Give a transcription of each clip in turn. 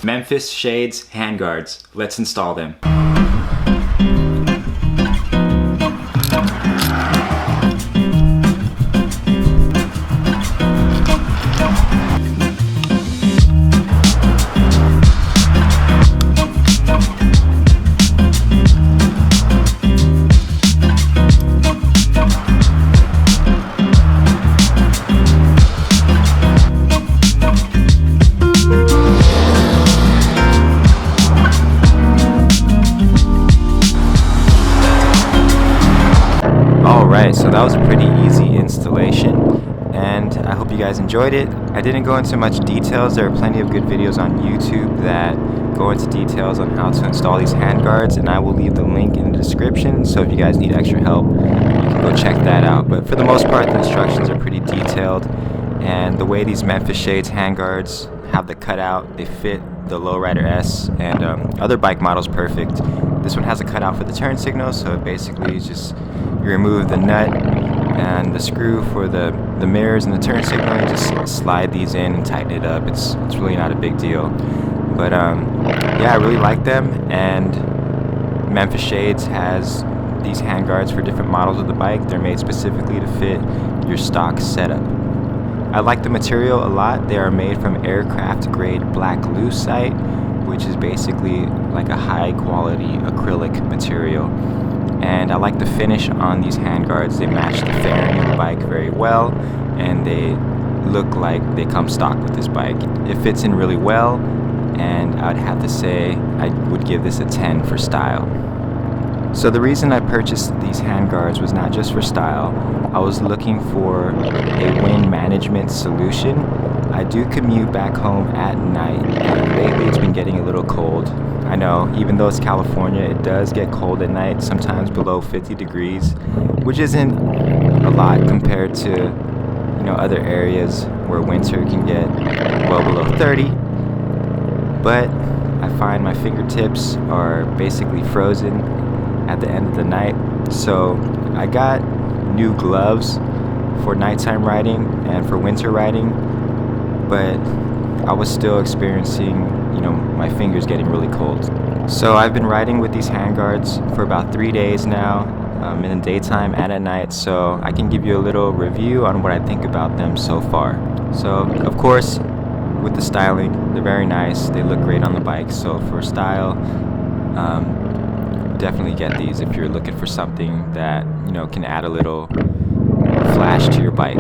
Memphis Shades Hand Guards. Let's install them. Alright, so that was a pretty easy installation, and I hope you guys enjoyed it. I didn't go into much details. There are plenty of good videos on YouTube that go into details on how to install these hand guards, and I will leave the link in the description, so if you guys need extra help, you can go check that out. But for the most part, the instructions are pretty detailed, and the way these Memphis Shades hand guards have the cutout, they fit the Lowrider S and other bike models perfect. This one has a cutout for the turn signal, so basically it's just you remove the nut and the screw for the mirrors and the turn signal, and just slide these in and tighten it up. It's really not a big deal. But yeah, I really like them, and Memphis Shades has these hand guards for different models of the bike. They're made specifically to fit your stock setup. I like the material a lot. They are made from aircraft grade black lucite, which is basically like a high quality acrylic material. And I like the finish on these hand guards. They match the fairing of the bike very well, and they look like they come stock with this bike. It fits in really well, and I'd have to say I would give this a 10 for style. So the reason I purchased these hand guards was not just for style. I was looking for a wind management solution. I do commute back home at night, and lately it's been getting a little cold. I know, even though it's California, it does get cold at night, sometimes below 50 degrees, which isn't a lot compared to, other areas where winter can get well below 30. But I find my fingertips are basically frozen at the end of the night, so I got new gloves for nighttime riding and for winter riding, but I was still experiencing my fingers getting really cold. So I've been riding with these hand guards for about 3 days now, in the daytime and at night, so I can give you a little review on what I think about them so far. So of course, with the styling, they're very nice, they look great on the bike. So for style, definitely get these if you're looking for something that can add a little flash to your bike.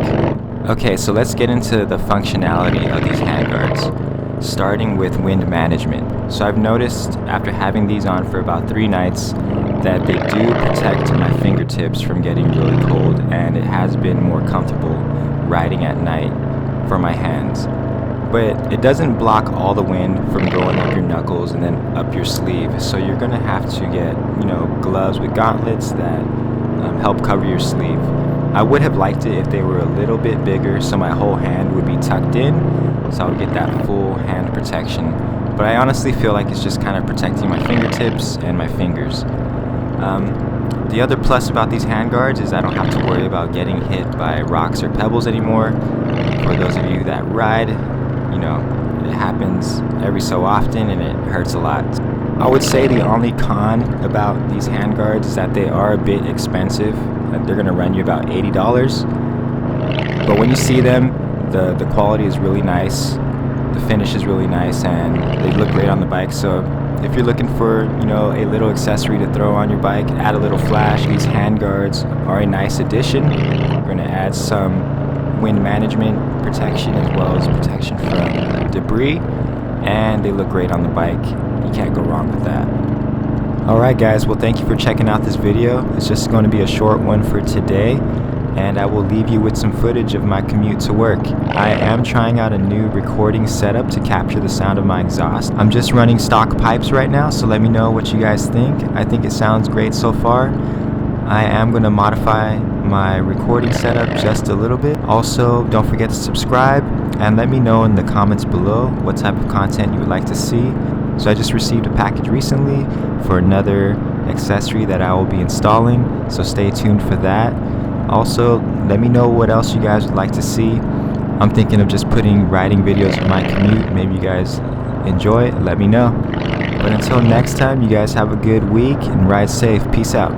Okay, so let's get into the functionality of these hand guards, starting with wind management. So I've noticed after having these on for about 3 nights that they do protect my fingertips from getting really cold, and it has been more comfortable riding at night for my hands. But it doesn't block all the wind from going up your knuckles and then up your sleeve, so you're gonna have to get gloves with gauntlets that help cover your sleeve. I would have liked it if they were a little bit bigger, so my whole hand would be tucked in, so I would get that full hand protection. But I honestly feel like it's just kind of protecting my fingertips and my fingers. The other plus about these hand guards is I don't have to worry about getting hit by rocks or pebbles anymore. For those of you that ride, it happens every so often and it hurts a lot. I would say the only con about these hand guards is that they are a bit expensive. They're gonna run you about $80. But when you see them, the quality is really nice, the finish is really nice, and they look great on the bike. So if you're looking for a little accessory to throw on your bike, add a little flash, these hand guards are a nice addition. We're gonna add some wind management protection as well as protection from debris, and they look great on the bike. You can't go wrong with that. Alright guys, well thank you for checking out this video. It's just going to be a short one for today, and I will leave you with some footage of my commute to work. I am trying out a new recording setup to capture the sound of my exhaust. I'm just running stock pipes right now, so let me know what you guys think. I think it sounds great so far. I am going to modify my recording setup just a little bit. Also, don't forget to subscribe and let me know in the comments below what type of content you would like to see. So I just received a package recently for another accessory that I will be installing, so stay tuned for that. Also, let me know what else you guys would like to see. I'm thinking of just putting riding videos of my commute. Maybe you guys enjoy it, let me know. But until next time, you guys have a good week and ride safe. Peace out.